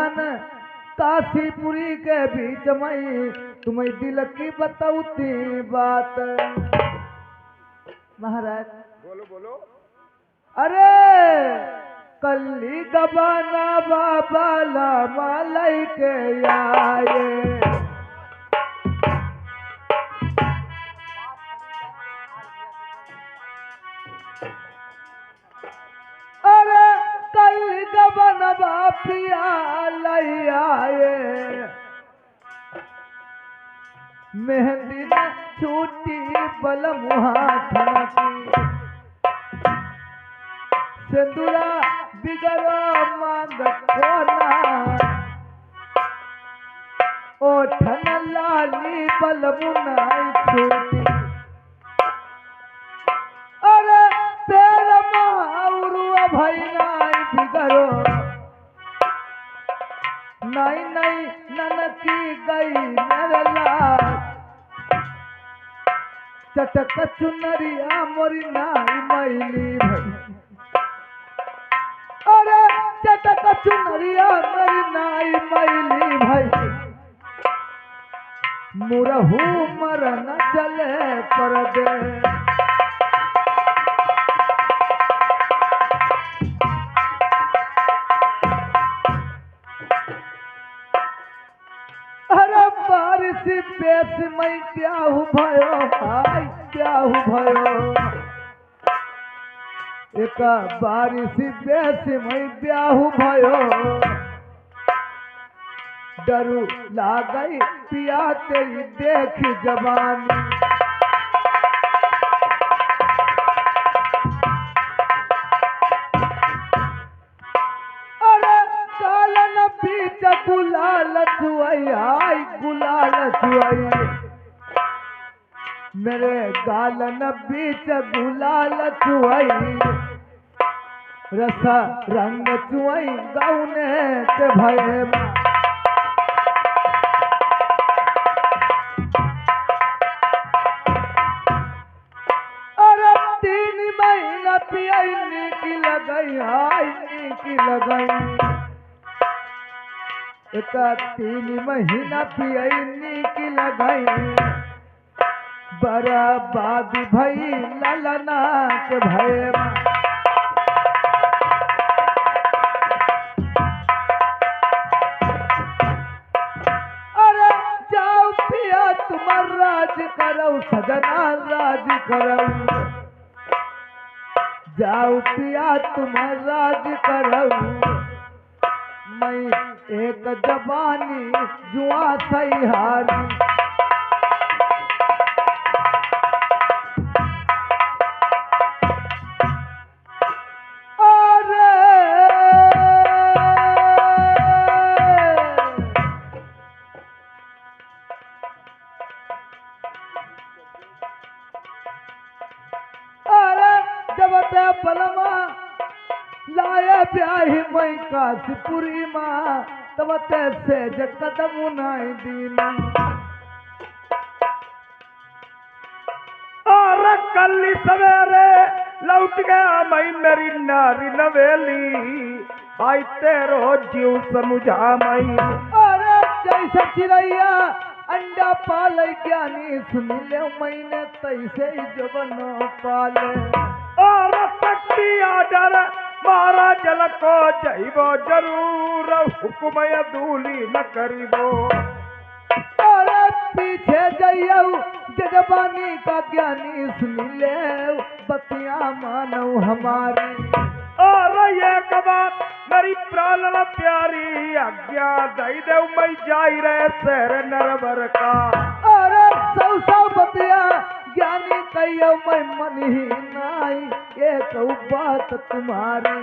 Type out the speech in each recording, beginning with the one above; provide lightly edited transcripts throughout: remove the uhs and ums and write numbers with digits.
धन काशीपुरी के बीच में तुम्हें दिल की बताऊती बात। महाराज बोलो बोलो। अरे कल्ली गबाना बाबा लामालय के आए, अरे कल्ली गबाना बापिया लई आए, मेहंदी न छूटी बलमुहा धनकी, सिंदूरा बिगड़ो मांग कोना, ओ ठन लाली बलमुनाई छूटी, अरे तेरा माउरू भैनाई बिगड़ो, नहीं नहीं ननकी गई नरला, चटक चुनरिया मोरी नाई मैली भई, अरे चटक चुनरिया मोरी नाई मैली भई, मुरहू मर न चले परदे, अरे बारिश बेस में ब्याहु भयो भाई ब्याहु भयो, एक बारिश बेस में ब्याहु भयो, डरू लागई पिया तेरी देख जवानी, अरे कालन बीच गुलाल छुआई आई गुलाल छुआई, मेरे गालन बीच गुलाल छुआई, रस रंग छुआई गौने के भय, अरे 3 महीना पियाई नीकी लगई आई नीकी लगई, एक 3 महीना पियाई नीकी लगई, बर्बाद भई ललना के भय, अरे जाओ पिया तुम राज करो सजना राज करो, जाओ पिया तुम राज करो, मैं एक जवानी जुआ सही हारी, पलमा लाया ब्याही मई काशीपुरी माँ तब तैसे कदम उनाई दीना, और कल सवेरे लौट गया मैं मेरी नारी नवेली, भाई तेरो जीव समझा मई, अरे जैसे चिड़ैया अंडा पाले ज्ञानी सुन ले मैंने तैसे ही जबनो पाले, और शक्ति आडर महाराज जल को जइबो जरूर, हुक्म दूली न करिबो, अरे पीछे जइयो जजबानी का ज्ञानी सुन ले बतिया मानो हमारी, और ये बात मेरी प्राण प्यारी आज्ञा दई दे मैं जाई रहे शहर नरवर का, अरे सौ बतिया ज्ञानी कहियो मैं मन ही नाई ये तो बात तुम्हारी,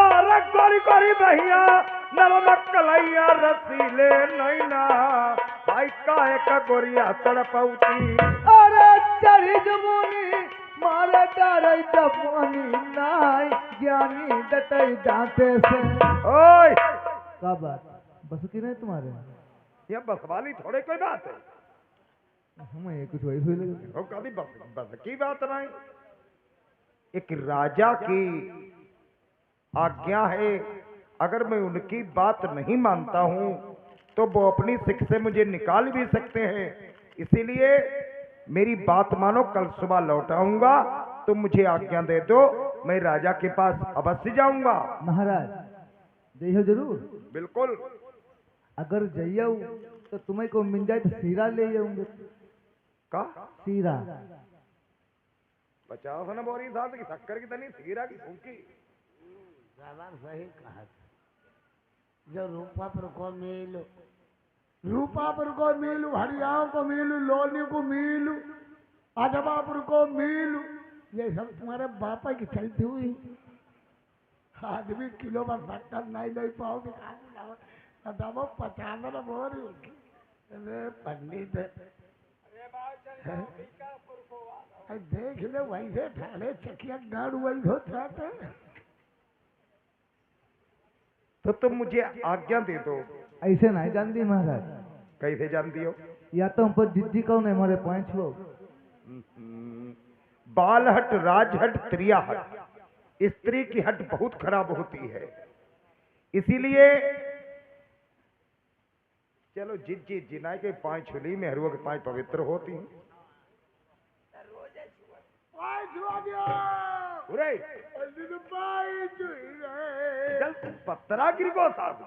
और गोरी गोरी भैया नरमक कलैया रसीले नैना, भाई काहे का गोरिया तड़पौती, अरे चढ़ी जमुनी मारे डरे जवानी नाई ज्ञानी डटई डांटे से, ओए का बात बस की नहीं तुम्हारे, ये बस वाली थोड़े कोई बात है, हमें कुछ वही हुई लगे, वो कभी बस बस की बात नहीं, एक राजा की आज्ञा है अगर मैं उनकी बात नहीं मानता हूं तो वो अपनी सिख से मुझे निकाल भी सकते हैं। इसीलिए मेरी बात मानो, कल सुबह लौट आऊंगा तो मुझे आज्ञा दे दो, मैं राजा के पास अवश्य जाऊंगा। महाराज जइयो जरूर। बिल्कुल। अगर जइयो तो तुम्हें को मिल जाए तो सीरा ले जाऊंगे। का सीरा 50 न बोरी साथ की शक्कर की तनी सीरा की फूकी। जवाब सही कहा। जो रूपापुर को मिलू, रूपापुर को मिलू, हरियाणा को मिलू, लोनी को मिलू, अजबापुर को मिलू, ये सब तुम्हारे बापा की चलती हुई। आदमी किलो में शक्कर नहीं ले पाओगे। दबो 50 न बोरी। अरे पंडित देख ले वैसे ठाड़े चकिया गाड़ वही होता है। तो तुम मुझे आज्ञा दे दो। ऐसे नहीं जानती महाराज। कैसे जानती हो? या तो हम पर जिद्दी कौन है हमारे 5 लोग। बालहट, राजहट, त्रियाहट, स्त्री की हट बहुत खराब होती है। इसीलिए चलो जिज्जी जिनाई के 5 छुली मेहरुआ के 5 पवित्र होती हैं। चल पत्थरा गिर गो साहब।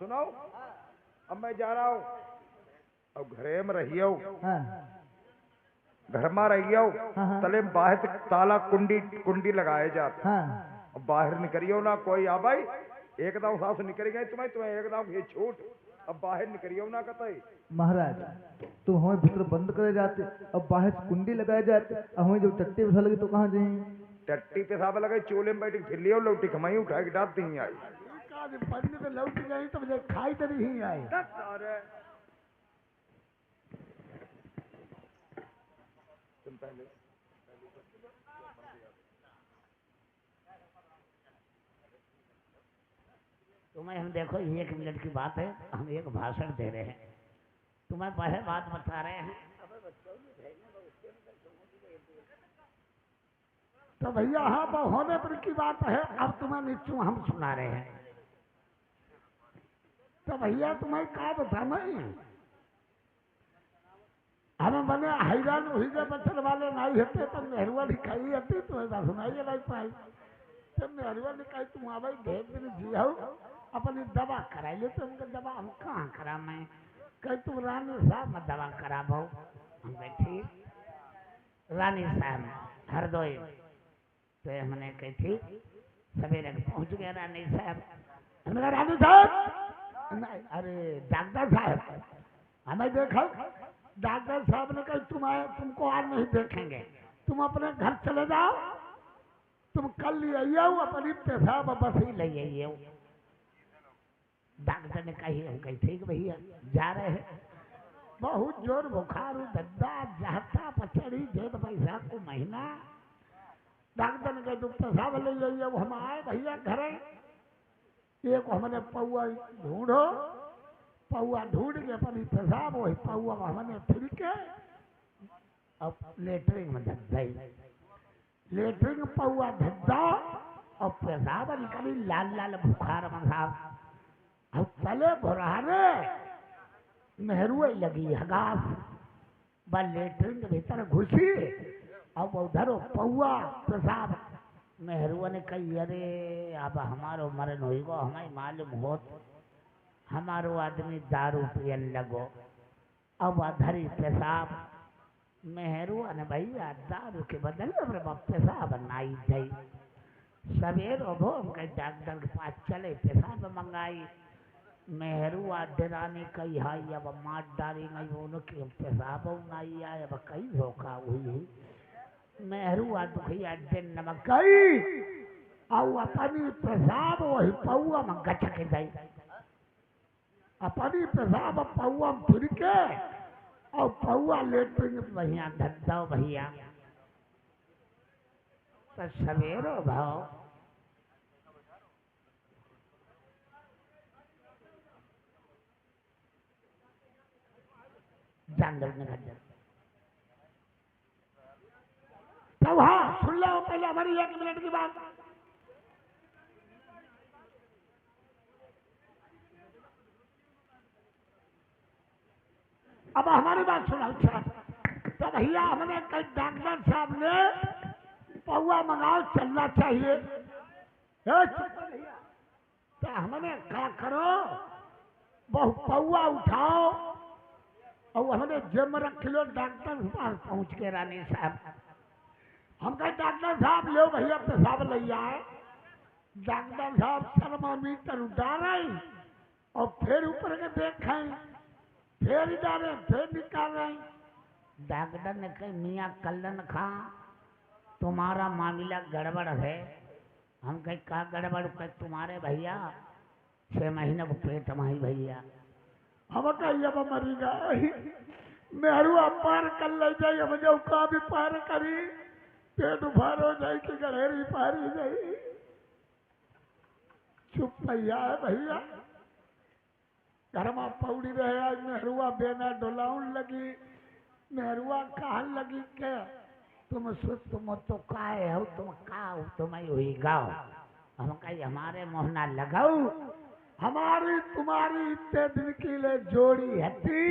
सुनो, अब मैं जा रहा हूँ। अब घरे में रहियो, हाँ घर में रहियो। हाँ। तले बाहर से ताला कुंडी लगाए जाते। हाँ। अब बाहर निकलियो ना कोई। आ भाई एकदम साफ निकल गए तुम्हें एकदम ये छूट। अब बाहर निकलियो ना कतई। महाराज तुम हमें भीतर बंद करे जाते, अब बाहर से कुंडी लगाए जाते, अब हमें जब टट्टी बिठा लगी तो कहाँ जाएंगे? टट्टी पेशाब लगे चूल्हे में बैठी फिर लियो, लौटी कमाई उठा के डालती ही आई। पंडित तो लौट गई तो मुझे खाई तो नहीं आई। तुम पहले तुम्हें हम देखो 1 मिनट की बात है, हम एक भाषण दे रहे हैं, तुम्हें पहले बात बता रहे हैं। तो भैया हाँ वो होने पर की बात है। अब तुम्हें नीचू हम सुना रहे हैं। तो भैया तुम्हें क्या बताना ही, हमें बने हैरान हुई गए बच्चन वाले नहीं होते तो मेहरुआ दिखाई होती तो ऐसा सुनाइए नहीं पाई। तो मेहरुआ ने कही तुम आ भाई ढेर दिन जियो अपनी दवा कराई लो। तो उनका दवा हम कहाँ करा? मैं कही तुम रानी साहब में दवा करा भाऊ। हम कही ठीक। रानी साहब हरदोई तो हमने कही ठीक। सवेरे पहुंच गया रानी साहब। हमने कहा रानी साहब नहीं, अरे डॉक्टर साहब हमें देखो। डॉक्टर साहब ने कहा तुमको आज नहीं देखेंगे, तुम अपने घर चले जाओ, तुम कल ले आइयो अपनी पेशाब बस ही ले आइयो। डॉक्टर ने कही, हम कही ठीक भैया जा रहे हैं। बहुत जोर बुखार धद्दा जाता पचड़ी जेठ बैसाख को महीना। डॉक्टर ने कहा तुम पेशाब ले आइयो। हम आए भैया घरे, एक हमने पौआ ढूंढो, पौआ ढूंढ के अपनी पेशाब वही पौआ हमने फिर के अब लेटरिन में धक गई। लेटरिन में पौआ धद्दा और पेशाब निकली लाल लाल बुखार में साहब। अब तले भुराने मेहरुए लगी हगास ब लेटरिन के भीतर घुसी। अब उधर पौआ पेशाब मेहरुआ ने कही अरे अब हमारो मरण होगा, हमें मालूम होत हमारो आदमी दारू पियन लगो। अब अधरी पेशाब मेहरुआ ने भैया दारू के बदले अपने पेशाब नाई दी। सवेर हो उनके डॉक्टर के पास चले, पेशाब मंगाई। मेहरुआ डराने कही हाई अब मार डाली नहीं उनके पेशाब नाई आए। अब कई धोखा हुई मेहरुआ दुखिया दिन नमक गई और अपनी पेशाब वही पौआ में गचक गई। अपनी पेशाब पौआ में फिर के और पौआ लेटरिन भैया धद्दा भैया। तो सवेरो भाव जंगल में घर तो हाँ सुन लो पहले हमारी 1 मिनट की बात। अब हमारी बात सुनो। अच्छा तो भैया हमने कल डॉक्टर साहब ने पौआ मंगाओ चलना चाहिए। तो हमने क्या करो बहु पौआ उठाओ और हमने जिम रख लो डॉक्टर के पास पहुंच के रानी साहब। हम कहे डॉक्टर साहब लो भैया पेशाब ले आए। डॉक्टर साहब थर्मामीटर उतारे और फिर ऊपर के देखें, फिर डाले, फिर निकाले। डॉक्टर ने कहा मियाँ कल्लन खां तुम्हारा मामला गड़बड़ है। हम कहे का गड़बड़? कहे तुम्हारे भैया 6 महीने को पेट माही भैया। हम कहिए अब मरी गई मेहरुआ पार कर ले जाए। हम जो का भी पार करी पेट उभार हो जाए कि गड़ेरी पारी जाए। चुप भैया है भैया। घर में पौड़ी रहे आज मेहरुआ बेना डोलाउन लगी। मेहरुआ कहन लगी के तुम तो काहे हो, तुम का हो, तुम हुई गाओ। हम कही हमारे मोहना लगाओ, हमारी तुम्हारी इतने दिन की ले जोड़ी हती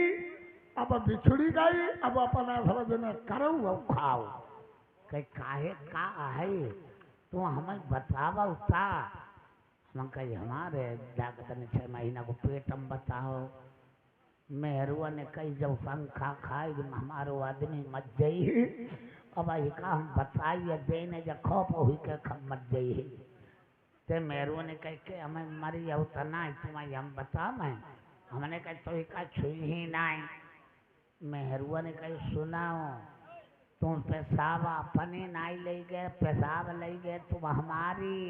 अब बिछुड़ी गई। अब अपना समझने करो और खाओ। कही काहे का है तू हमें बतावा उता। हम कही हमारे डॉक्टर ने 6 महीना को पेट हम बताओ। मेहरुआ ने कही जब पंखा खाए हमारो आदमी मत जाई। अब का हम बताइए देने जब खौफ हुई के मत जाई। ते मेहरुआ ने कह के हमें मरी हो तो ना तुम्हें हम बता मैं। हमने कहा तो का छुई ही नहीं। मेहरुआ ने कही सुनाओ तुम पेशाब अपने नहीं ले गए, पेशाब ले गए तुम हमारी।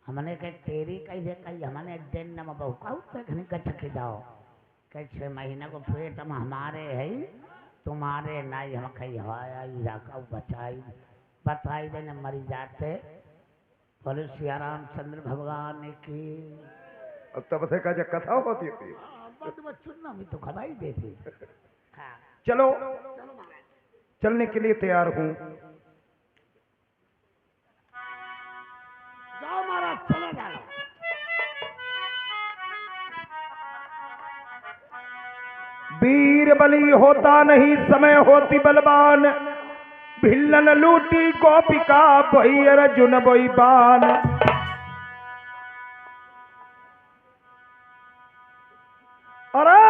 हमने कहा तेरी कैसे कही? हमने दिन में बहु कह जाओ। कह 6 महीने को पेट हम हमारे है तुम्हारे नहीं। हम कही हवाया इलाका बताई देने मरी जाते। बोले सिया रामचंद्र भगवान की। अब तब से का कथा होती थी चुनना भी तो खबाई देती। हाँ चलो चलने के लिए तैयार हूं। जाओ महाराज चले जाओ। वीर बलि होता नहीं समय होती बलवान। भिल्लन लूटी गोपिका बही अर्जुन बही बान। अरे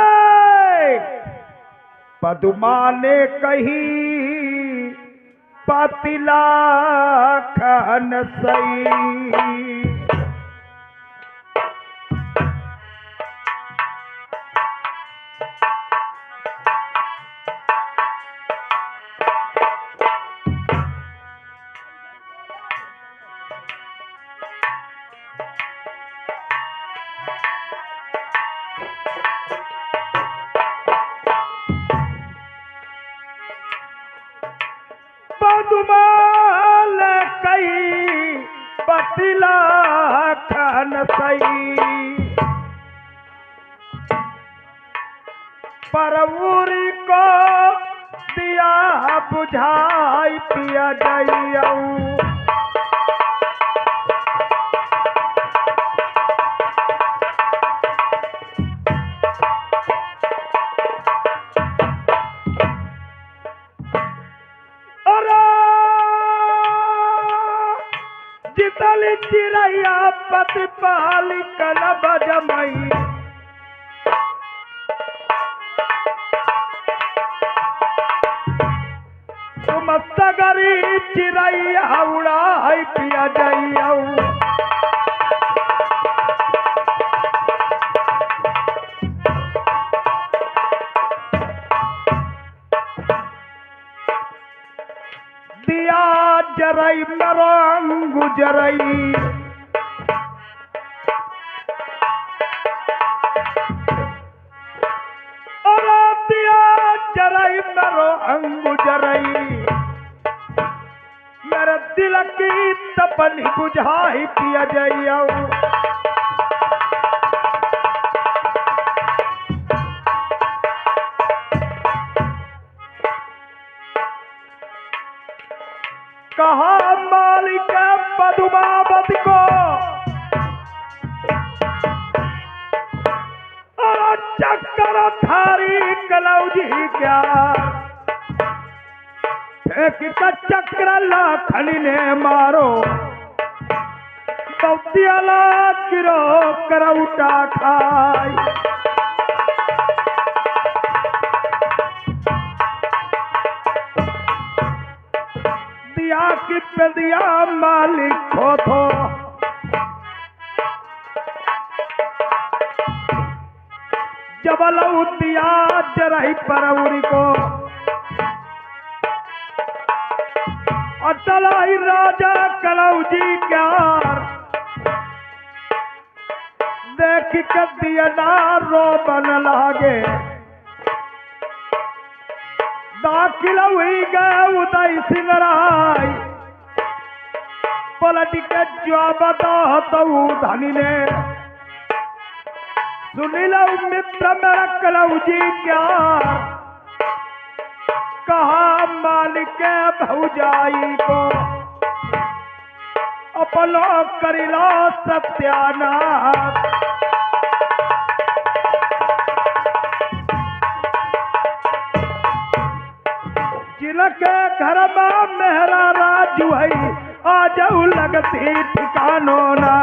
पदुमा ने कही पतिला खन सई। पदुमाल कई पतिला खन सई। परवूरी को दिया बुझाई पिया जइयऊ। जितली चिड़ैया पति पाली कलब जमई। तुम सगरी चिड़ैया उड़ाई पिया जइयऊ। दिया जरई मरंग जरई। अरे दिया जरई मरो अंगु जरई। मेरे दिल की तपन बुझाई पिया जइयऊ। कहा मालिक पदुमावती को चक्कर थारी कलौजी क्या फेंक का चक्र लाखनी ने मारो बौतियाला गिरो करौटा खाई दिया कि पे दिया मालिक खो थो जबलऊ दिया जरही परौरी को अटलाई राजा कलौजी क्यार देख के दिया रो बन लागे दाखिल हुई गए उदय सिंह राय पलट के जवाब तो धनी ने सुनील मित्र मेरा कलौजी क्या कहा मालिक भौजाई को अपनो करिला सत्यानाश जिनके घर में मेहरा राजू है आ जाऊ लगती ठिकानो ना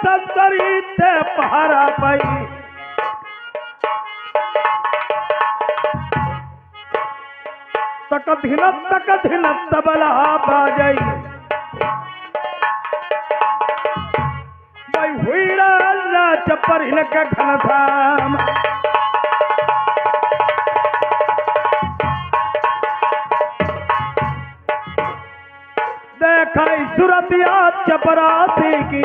संतरी ते पहारा पाई तक धिन तबला बाजई भाई हुई नाच पर इनके घन धाम देखा सूरतिया चपरासी की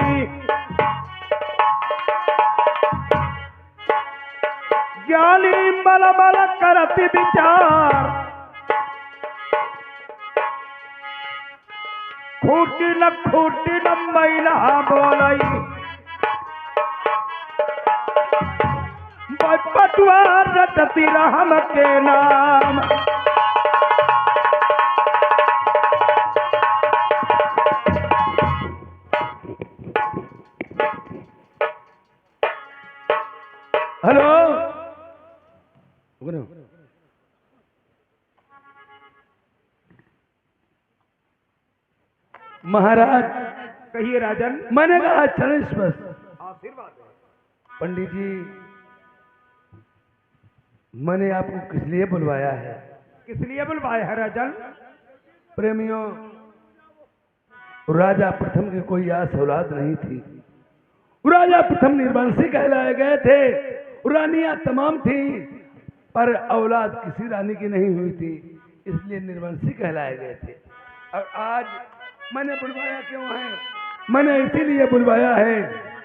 ज्ञानी मल मल करती विचार खूटी न महिला बोलई पटुआ रटती राम के नाम हेलो महाराज कहिए राजन। मैंने कहा चले बस आशीर्वाद है। पंडित जी मैंने आपको किस लिए बुलवाया है? किस लिए बुलवाया है राजन? प्रेमियों राजा प्रथम की कोई आस औलाद नहीं थी। राजा प्रथम निर्वंशी कहलाए गए थे। रानियां तमाम थी पर औलाद किसी रानी की नहीं हुई थी, इसलिए निर्वंशी कहलाए गए थे। और आज मैंने बुलवाया क्यों है? मैंने इसीलिए बुलवाया है,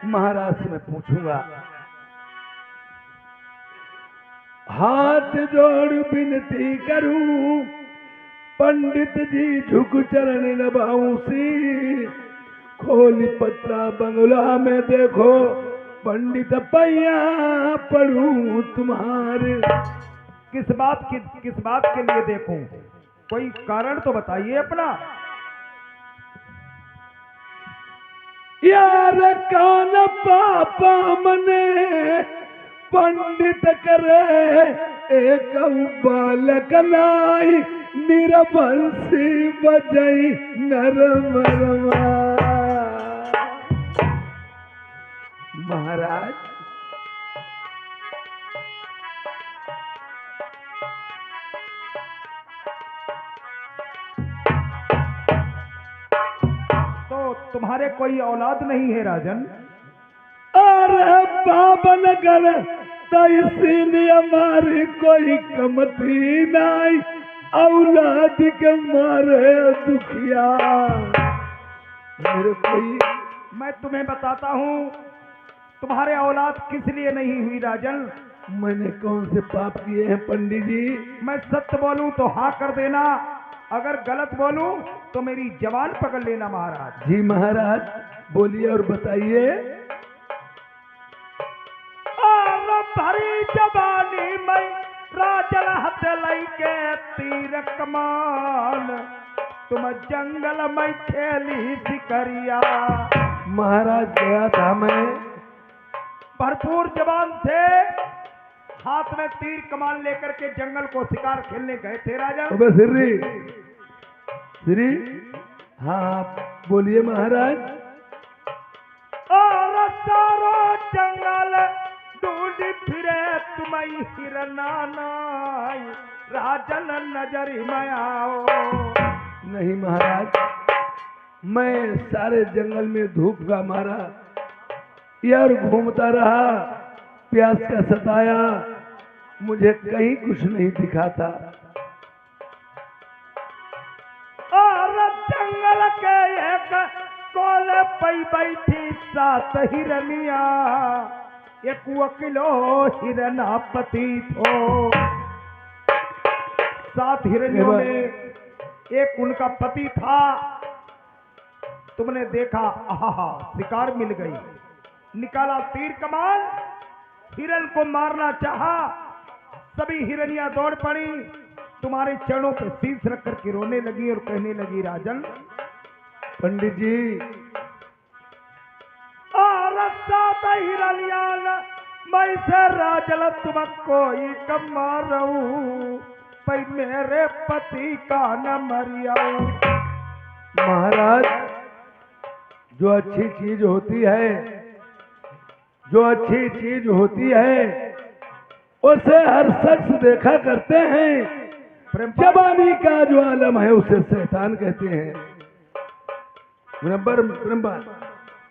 महाराज से मैं पूछूंगा। हाथ जोड़ विनती करूं पंडित जी झुक चरण नभाऊं सी, खोली पत्रा बंगला में देखो पंडित पैया पढ़ूं तुम्हारे। किस बात के लिए देखूं? कोई कारण तो बताइए अपना। यार कौन पापा मने पंडित करे एक बालक लाई, निरवंशी बजई नरमरमा। महाराज तो तुम्हारे कोई औलाद नहीं है राजन? अरे बाबन कर तो इसीलिए हमारी कोई कमती नहीं, औलाद के मारे दुखिया मेरे कोई। मैं तुम्हें बताता हूँ तुम्हारे औलाद किस लिए नहीं हुई राजन। मैंने कौन से पाप किए हैं पंडित जी? मैं सत्य बोलूं तो हाँ कर देना, अगर गलत बोलूं तो मेरी जबान पकड़ लेना महाराज। जी महाराज बोलिए और बताइए। भरी जवानी में राजल हथ लई के तीर कमान, तुम जंगल में खेली सिकरिया। महाराज गया था मैं, भरपूर जवान थे, हाथ में तीर कमान लेकर के जंगल को शिकार खेलने गए थे राजा। अबे श्री हाँ बोलिए महाराज। और सारो जंगल ढूंढ फिरे तुम्हें हिरना नाई, राजन नजर में आओ। नहीं महाराज, मैं सारे जंगल में धूप का मारा यार घूमता रहा, प्यास का सताया, मुझे कहीं कुछ नहीं दिखा था। और जंगल के एक कोले पई बैठी 7 हिरनिया, एक किलो हिरनापति थो। 7 हिरनियों में एक उनका पति था। तुमने देखा, आहा शिकार मिल गई, निकाला तीर कमान, हिरन को मारना चाहा, सभी हिरनियां दौड़ पड़ी, तुम्हारे चरणों पर शीश रख करके रोने लगी और कहने लगी, राजन पंडित जी और 7 हिरनियां मैं से राजल तुमको ही कम मारूं, पर मेरे पति का न मरियाऊं। महाराज, जो अच्छी चीज होती है, जो अच्छी चीज होती है उसे हर शख्स देखा करते हैं। जवानी का जो आलम है उसे शैतान कहते हैं। ब्रह्मा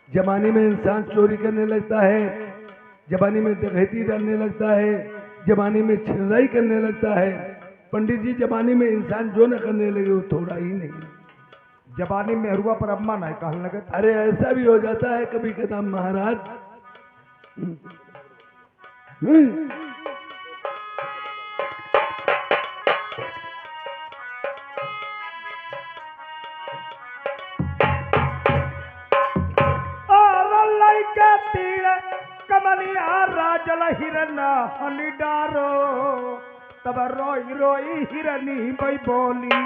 जवानी में इंसान चोरी करने लगता है, जवानी में डकैती करने लगता है, जवानी में छिनराई करने लगता है। पंडित जी, जवानी में इंसान जो न करने लगे वो थोड़ा ही नहीं, जवानी में हरुआ पर अम्मा ना कहने लगे। अरे ऐसा भी हो जाता है कभी कदा महाराज। तीर कमलिया राजल हिरन हनी डारो, तब रोई रोई हिरनी बई बोली।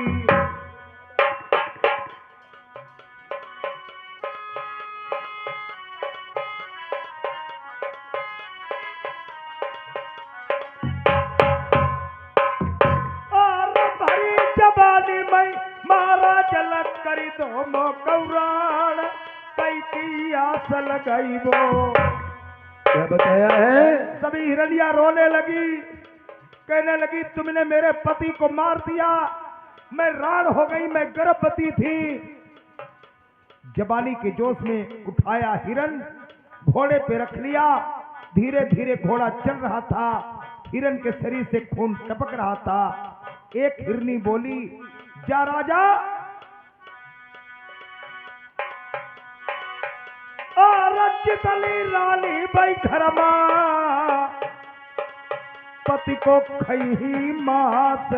और भरी जवानी में महाराज लग करी दो मोकौराण, कई की आस लगाई वो। क्या बताया है? सभी हिरनियां रोने लगी, कहने लगी, तुमने मेरे पति को मार दिया, मैं राण हो गई, मैं गर्भवती थी। जवानी के जोश में उठाया हिरन, घोड़े पे रख लिया, धीरे धीरे घोड़ा चल रहा था, हिरन के शरीर से खून टपक रहा था। एक हिरनी बोली, जा राजा, जितली रानी बाई घरमा, पति को खई मास,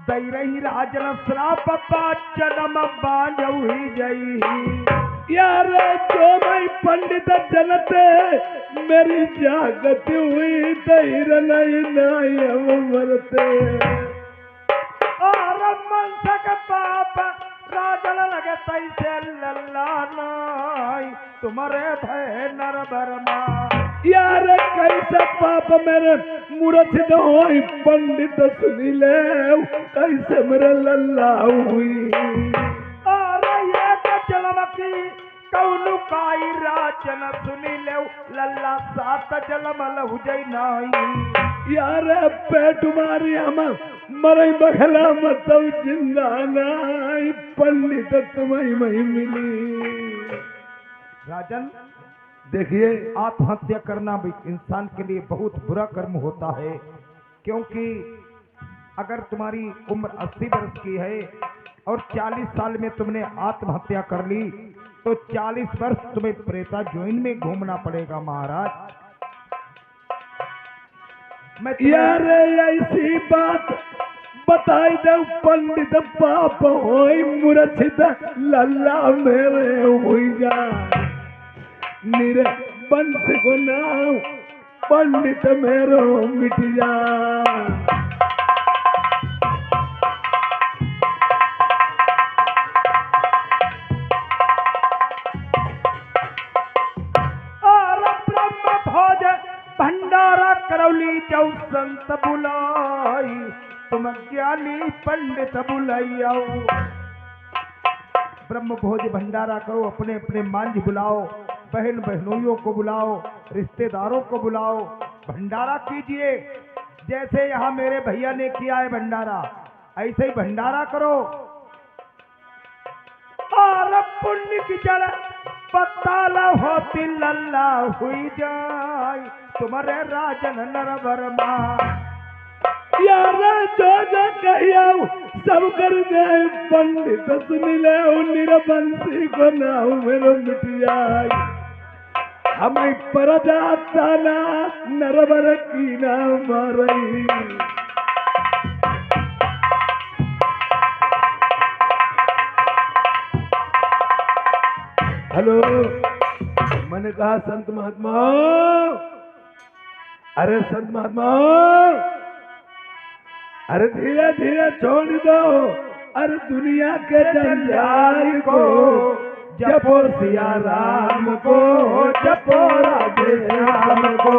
दई रही राजन श्राप, जन्म बांझी जई। यार जो मैं पंडित जनते मेरी जागत हुई, दहिर नहीं नाय मरते। और मनसक पाप राजन लगे तैसे लल्ला नाई, तुम्हारे भय नर बरमा। यार कैसा पाप मेरे मूर्छित होई, पंडित सुनी ले कैसे मेरे लल्ला हुई। और ये जन्म की कौनु काई राजन सुनी ले, लल्ला 7 जन्म लहु जई नाई। यार पेट मारी हम मरई बखला मतलब जिंदा नाई, पंडित तुम्हें नहीं मिली। राजन देखिए, आत्महत्या करना भी इंसान के लिए बहुत बुरा कर्म होता है, क्योंकि अगर तुम्हारी उम्र 80 वर्ष की है और 40 साल में तुमने आत्महत्या कर ली, तो 40 वर्ष तुम्हें प्रेता जोइन में घूमना पड़ेगा महाराज। मैं यार ऐसी बात बताई दे, पंडित पाप होई मूर्छित लल्ला मेरे हुई जा, निरे बंस को नाव पंडित मेरो मिट जा। और ब्रह्म भोज भंडारा करौली जाऊ संत बुलाई, तुम ज्ञानी पंडित बुलाइयो। ब्रह्म भोज भंडारा करो, अपने अपने मांझ बुलाओ, बहन बहनोइयों को बुलाओ, रिश्तेदारों को बुलाओ, भंडारा कीजिए। जैसे यहाँ मेरे भैया ने किया है भंडारा, ऐसे ही भंडारा करो। और पुण्य की जड़ पताल होती लल्ला हुई जाए, तुम्हारे राजन नरवर्मा। यार जो जो कहियो सब कर दे पंडित सुन ले, निरबंसी को नाउ मेरो मिट जाए। हमें पर जाता ना नरवर की ना मारई। हेलो, मैंने कहा संत महात्मा, अरे संत महात्मा, अरे धीरे धीरे छोड़ दो, अरे दुनिया के जंजाल को, जपो सिया राम को, जपो राधे राम को।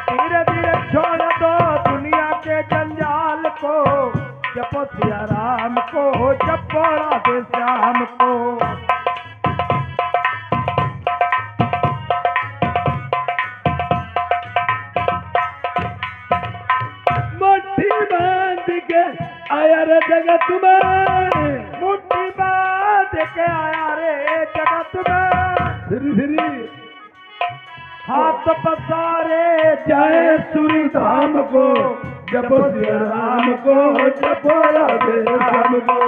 धीरे धीरे छोड़ दो दुनिया के जंजाल को, जपो सिया राम को, जपो राधे श्याम को। आया रे जगत में, मुट्ठी बांध के आया रे जगत में। धीरे धीरे हाथ पसारे जाए सूरी धाम को, जपो सिया राम को, जपो राधे राम को।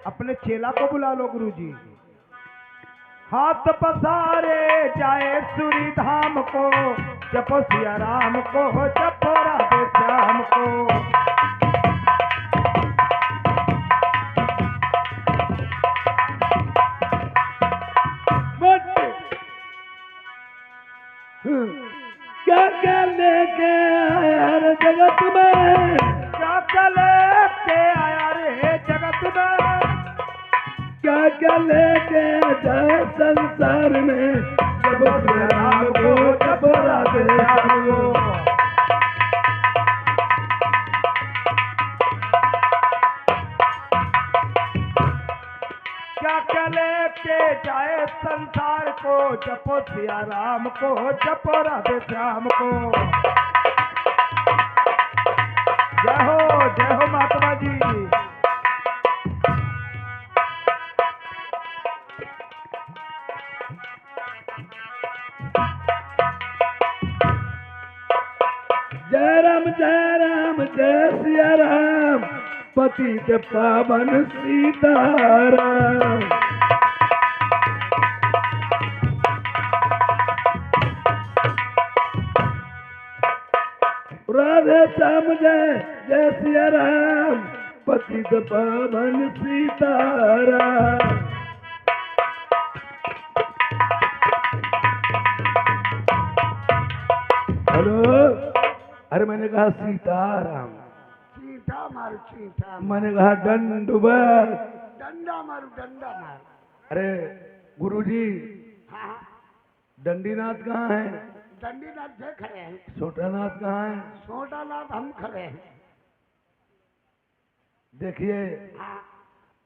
अपने चेला को बुला लो गुरुजी। हाथ पसारे जाए सूरी धाम को, जपो सिया राम को, जपो राधे श्याम को। क्या क्या लेके आया रे जगत में, क्या क्या लेके आया रे जगत में। क्या क्या लेके जाए संसार में, जपो सिया राम को, जपो राधे राम को। क्या क्या लेके जाए संसार को, जपो सिया राम को, जपो राधे श्याम को। जय हो महात्मा जी। जय राम जय राम जय सिया राम, पतित पावन सीताराम। राधे श्याम जय जय सिया राम, पतित पावन सीताराम। हेलो, अरे मैंने कहा सीताराम, चींटा मारू चींटा, मैंने कहा दंडवत, डंडा मारू डंडा मारू। अरे गुरुजी, हाँ दंडीनाथ कहाँ है? दंडीनाथ से खड़े हैं, छोटानाथ कहाँ है? छोटा नाथ हम खड़े हैं। देखिए, हाँ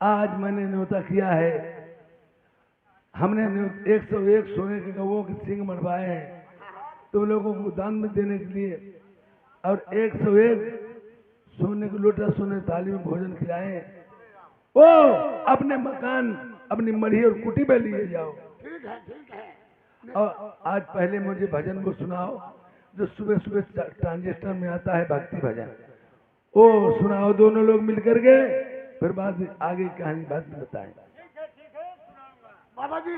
आज मैंने न्योता किया है, हमने 101 सोने के गवों के सिंग बनवाए हैं तुम लोगों को दान में देने के लिए, और 101 सोने के लोटा सोने थाली में भोजन खिलाए। ओ अपने मकान, अपनी मढ़ी और कुटी में लिए जाओ। ठीक है ठीक है। और आज पहले मुझे भजन को सुनाओ जो सुबह सुबह ट्रांजिस्टर में आता है, भक्ति भजन, ओ सुनाओ दोनों लोग मिलकर के, फिर बाद में आगे की कहानी बाद में बताएं। बाबा जी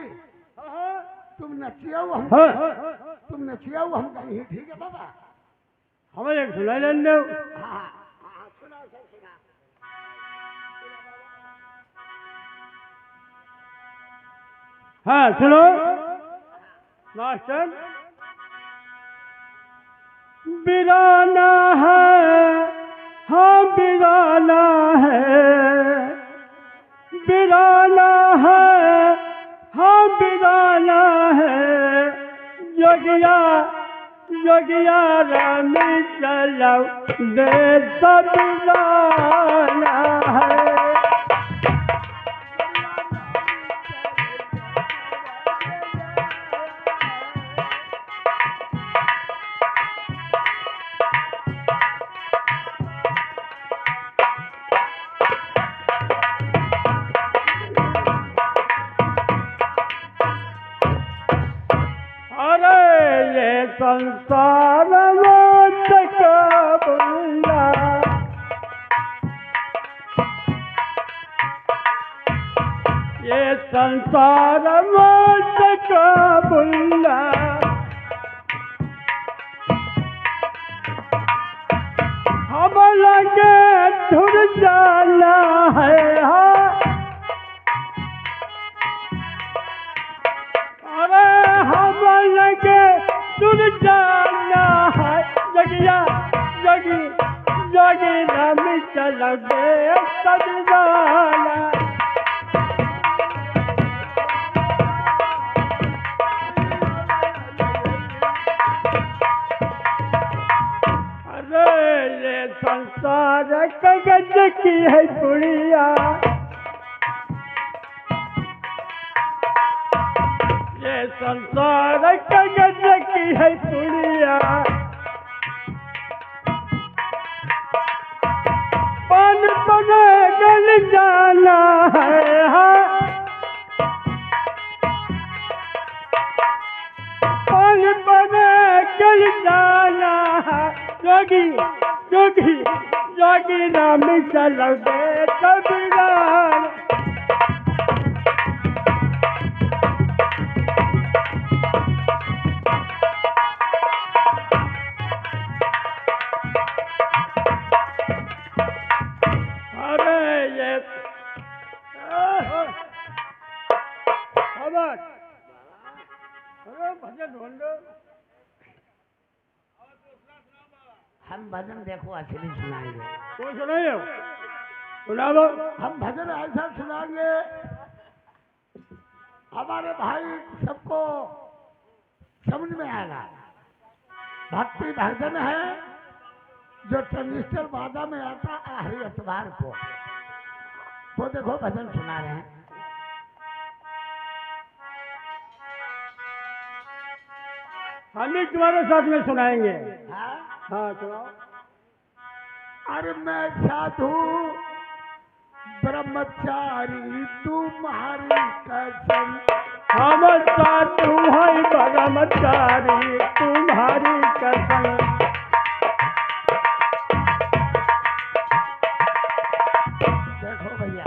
तुम नचिया हो हम हाँ तुम नचिया हो हम कहीं ठीक है बाबा। हमें एक सुनाई लेने दो। हाँ सुना सब सुना। हाँ सुनो मास्टर। बिराना है हाँ बिराना है, बिराना है हाँ बिराना है, जोगिया जोगिया राम चलो दे सब बिराना है। संसार का बुला, ये संसार का बुला, हम लगे धुर जाना है। अरे हम लगे सुन जाना है, जगिया जगी जगी राम चलोगे सब जाना। अरे ये संसार कागज की है पुड़िया, ये संसार कागज की है पुड़िया, पान बने गल जाना है। पान बने गल जाना है, जोगी जोगी जोगी राम चलोगे सब जाना। हम भजन देखो असली सुनाएंगे। तो सुनाइए, सुना दो। हम भजन ऐसा सुनाएंगे हमारे भाई सबको समझ में आएगा। भक्ति भजन है जो ट्रांजिस्टर बाधा में आता आखिरी एतवार को, वो देखो भजन सुना रहे हैं। हम भी तुम्हारे साथ में सुनाएंगे। हाँ? हाँ सुनाओ। अरे मैं साधु ब्रह्मचारी तुम्हारी कसम, हम साधु है ब्रह्मचारी तुम्हारी कसम। देखो भैया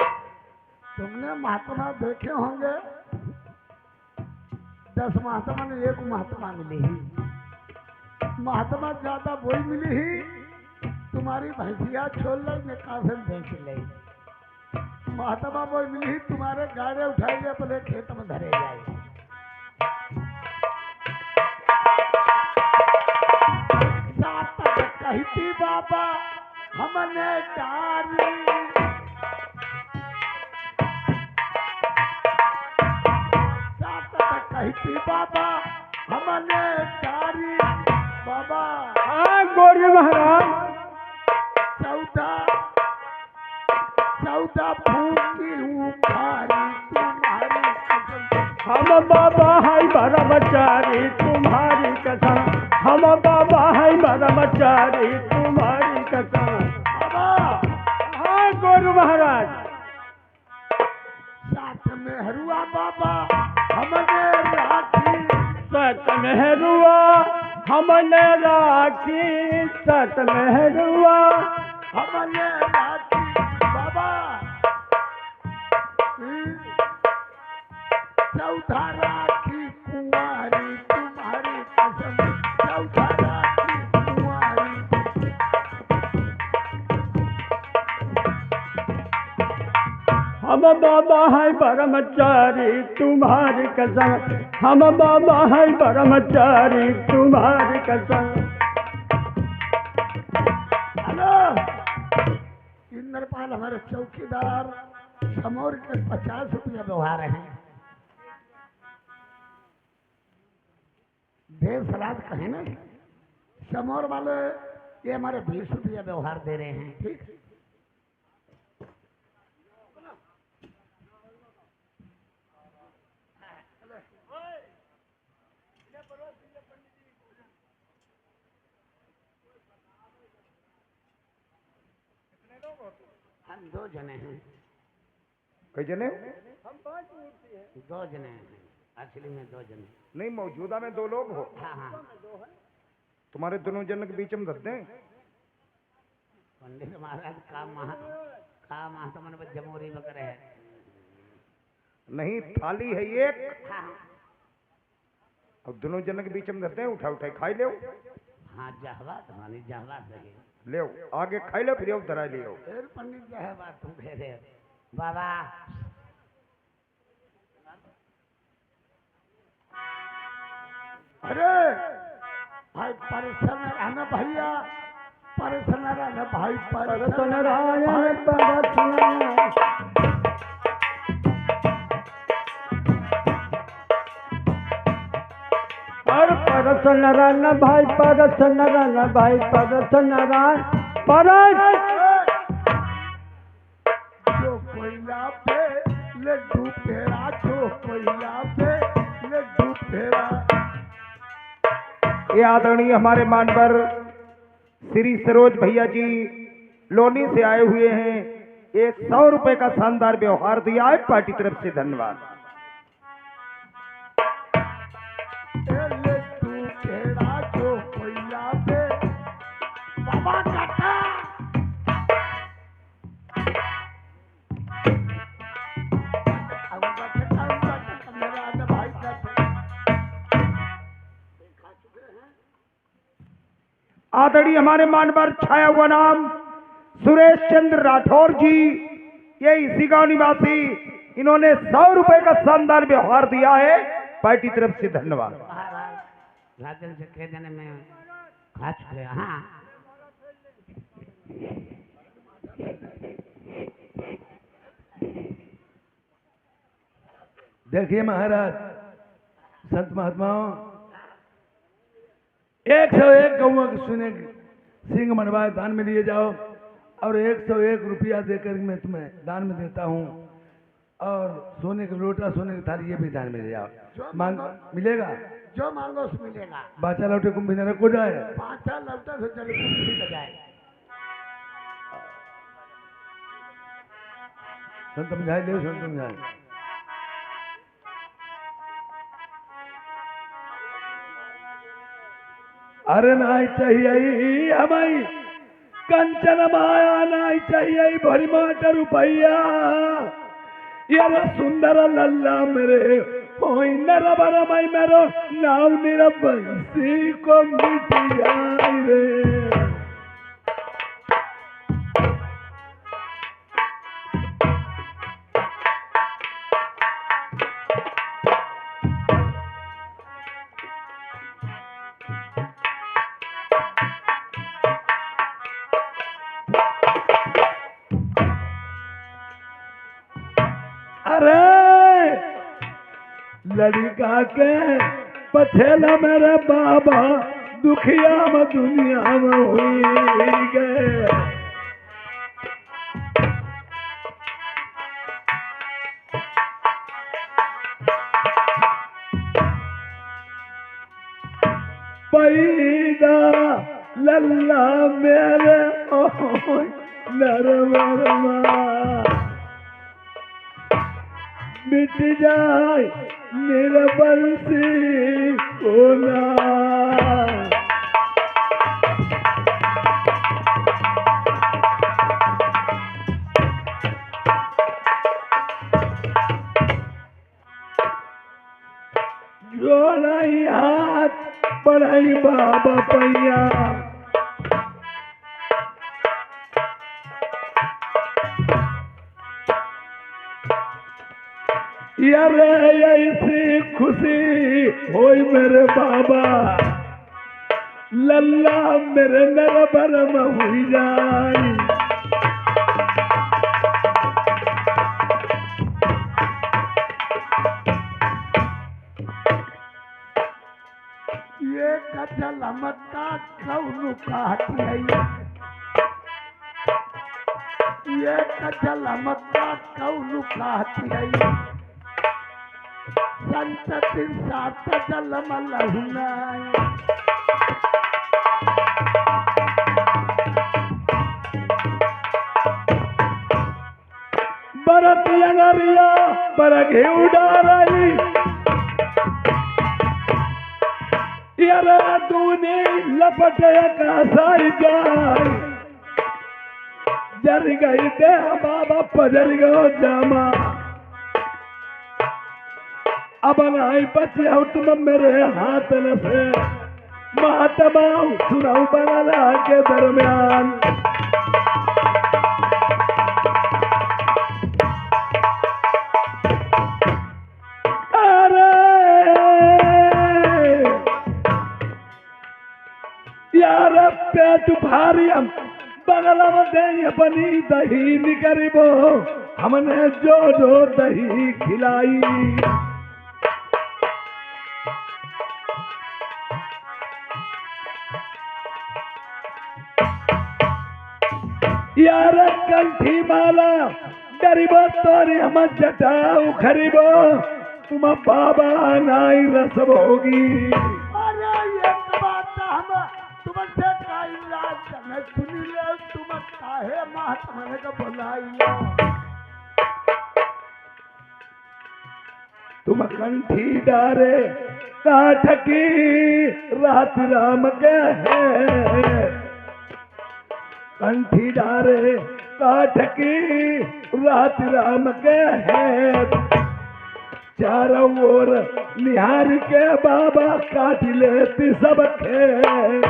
तुमने महात्मा देखे होंगे, 10 महात्मा ने 1 महात्मा मिली ही। महात्मा ज्यादा वही मिली ही तुम्हारी भैंसिया छोड़ ली ने काफन बेच ले। महात्मा वही मिली ही तुम्हारे गाड़े उठाएंगे अपने खेत में धरे जाए। कहती बाबा हमने डारी, कहती बाबा हमने डारी। बाबा हाँ गोरी महाराज। 14 फूकी हूँ भारी तुम्हारी कसम। हम बाबा है ब्रह्मचारी तुम्हारी कसम, हम बाबा है ब्रह्मचारी तुम्हारी कसम। बाबा हाँ गोरू महाराज। साथ में हरुआ बाबा हमने राखी, सत मेहरुआ हमने राखी, सत मेहरुआ हमने राखी बाबा चौथा राखी कुंवारी तुम्हारी कसम चौथा राखी कुंवारी हम बाबा है ब्रह्मचारी तुम्हारी कसम हम बाबा है ब्रह्मचारी तुम्हारी कसम। हेलो इंद्रपाल हमारे चौकीदार समौर के 50 रुपया व्यवहार हैं। देश राज कहे ना समौर वाले ये हमारे 20 रुपया व्यवहार दे रहे हैं। ठीक हम 2 जने हैं। कई जने? 2 जने हैं असली में 2 जने। नहीं, मौजूदा में 2 लोग हो। हाँ हाँ तुम्हारे दोनों जन के बीच में धर दें। पंडित महाराज काम तो मन में जमोरी बकर है। नहीं, थाली है एक, हाँ अब दोनों जन के बीच में धर दें। उठा उठा खाई ले हाँ जहवा तुम्हारी जहवा लगे ले आगे खाई लो फिर धरा लियो। फिर पंडित जहवा तुम कह रहे हो। बाबा अरे भाई परेशान रहना भैया परेशान रहना भाई परसन रायण परसन और परसन रन भाई परसन रन भाई परसन रन परस जो कोयला पे लड्डू फेरा जो कोयला पे लड्डू फेरा। ये आदरणीय हमारे मानवर श्री सरोज भैया जी लोनी से आए हुए हैं। 100 रुपए का शानदार व्यवहार दिया है, पार्टी तरफ से धन्यवाद। लड्डू फेरा जो कोयला पे बाबा काटा भाई आदरणीय हमारे मानवर छाया हुआ नाम सुरेश चंद्र राठौर जी, ये इसी गांव निवासी, इन्होंने 100 रुपए का शानदार व्यवहार दिया है, पार्टी तरफ से धन्यवाद। राजन से कह देने में खा चुके। हाँ देखिए महाराज संत महात्माओं 101 गौओं के सुने सिंह मनवाए दान में लिए जाओ और 101 रुपया देकर मैं तुम्हें दान में देता हूँ और सोने का लोटा सोने की थाली ये भी दान में ले जाओ। मांग मिलेगा जो मांगो उस मिलेगा। बाचा लौटे कुंभ न रखो जाए। 5 लौटा से चले कुछ बजाए। संत समझाए ले संत समझाए। अरे नहीं चाहिए हमारी कंचन माया नहीं चाहिए भरी माट रुपया यार सुंदर लल्ला मेरे होई नरबर मई मेरो नाव निरबंसी को मिट जाए रे। अरे लड़का के पछेला मेरे बाबा दुखिया में दुनिया में हुई गए। पैदा लल्ला मेरे नरवरमा मिट जाए निरबंसी कोना। पढ़ाई बाबा पैया यार ऐसी खुशी होई मेरे बाबा लल्ला मेरे नर बरम हुई जाई ये कचल मक्का कौनु कहती है ये कचल मक्का कौनु कहती है संतति सात जल मलहुनाई बरत अगरिया पर घेऊ डारई यारा तूने लपट का साई जाई जर गई दे बाबा पजर गो जामा अब नहीं बचे हो तुम मेरे हाथ न से महात्मा सुनाऊ बंगला के दरमियान यार पेट भारी हम बगला में दे बनी दही निकरिबो हमने जो जो दही खिलाई यार कंठी माला डरिबो तोरी हम जटाऊ खरिबो तुम बाबा नाई रसब होगी अरे ये बात हम तुमसे का इलाज न सुनी ले तुम काहे महात्मा ने का बुलाई तुम कंठी डारे काठ की रात राम के है कंठी डारे काठ की रात राम के है चारों ओर निहार के बाबा काट लेती सब खेत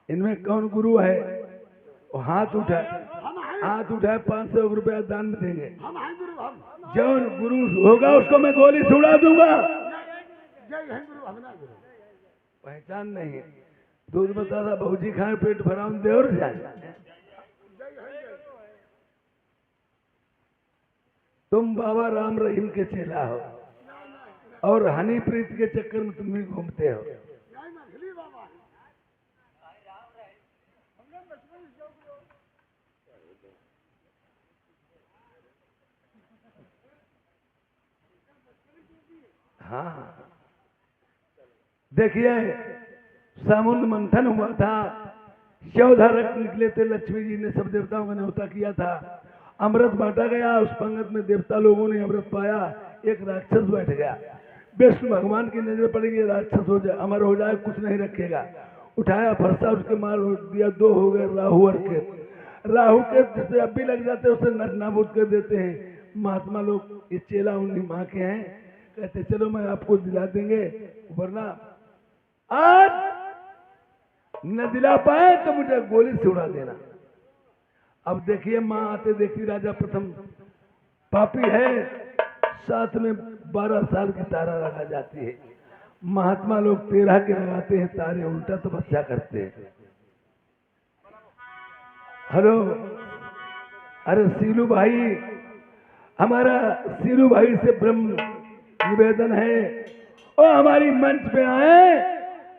इनमें कौन गुरु है वो हाथ उठाए 500 रुपया दान में देंगे हम हैं गुरु हम जौन गुरु होगा उसको मैं गोली छुड़ा दूंगा जय हिंद गुरु हमना गुरु पहचान नहीं है दूध बताता भौजी खाए पेट भराऊं देवर जाए तुम बाबा राम रहीम के चेला हो और हनी प्रीत के चक्कर में तुम भी घूमते हो हाँ देखिए समुद्र मंथन हुआ था शवधारक निकले थे लक्ष्मी जी ने सब देवताओं का न्योता किया था अमृत बांटा गया उस पंगत में देवता लोगों ने अमृत पाया एक राक्षस बैठ गया विष्णु भगवान की नजर पड़ेगी राक्षस हो जाए अमर हो जाए कुछ नहीं रखेगा उठाया फरसा उसके मार दिया 2 हो गए राहु और केतु राहु के जैसे अब भी लग जाते उसे नटनाबूद कर देते हैं महात्मा लोग इस चेला उन्हीं माँ के हैं कहते चलो मैं आपको दिला देंगे वरना आज न दिला पाए तो मुझे गोली से उड़ा देना अब देखिए माँ आते देखती राजा प्रथम पापी है साथ में 12 साल की तारा लगा जाती है महात्मा लोग 13 के लगाते हैं तारे उल्टा तपस्या करते हैं हेलो अरे सीलू भाई हमारा सीलू भाई से ब्रह्म निवेदन है और हमारी मंच पे आए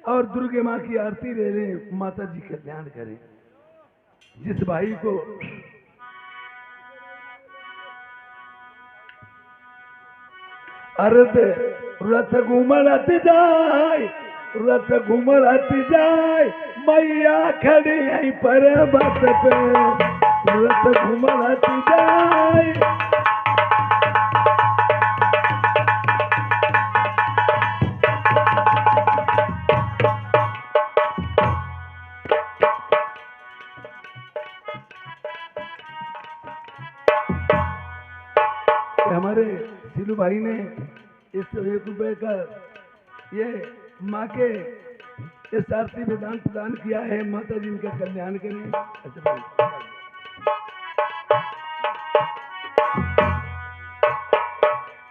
और दुर्गे माँ की आरती ले लें माता जी कल्याण करें जिस भाई को अर्थ रथ घूमरत जाए मैया खड़ी यहीं पर्वत पे रथ घूमरत जाए भाई ने इस 1 रुपए का ये माँ के इस आरती विधान प्रदान किया है। माता जी इनका कल्याण करें। अच्छा भाई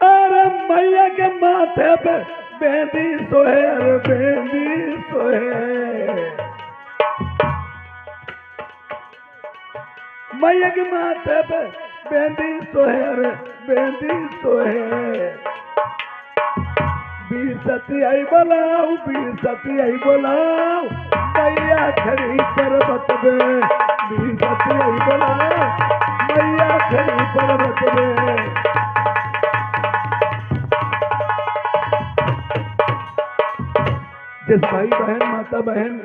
अरे मैया के माथे पे बेंदी सोहे, अरे बेंदी सोहे, मैया के माथे पे बेंदी सोहे, अरे बेंदी सोहे। 20 सती आई बोलाओ, 20 सती आई बोलाओ, मैया खड़ी पर्वत में। 20 सती आई बोलाओ, मैया खड़ी पर्वत में। जिस भाई बहन, माता बहन,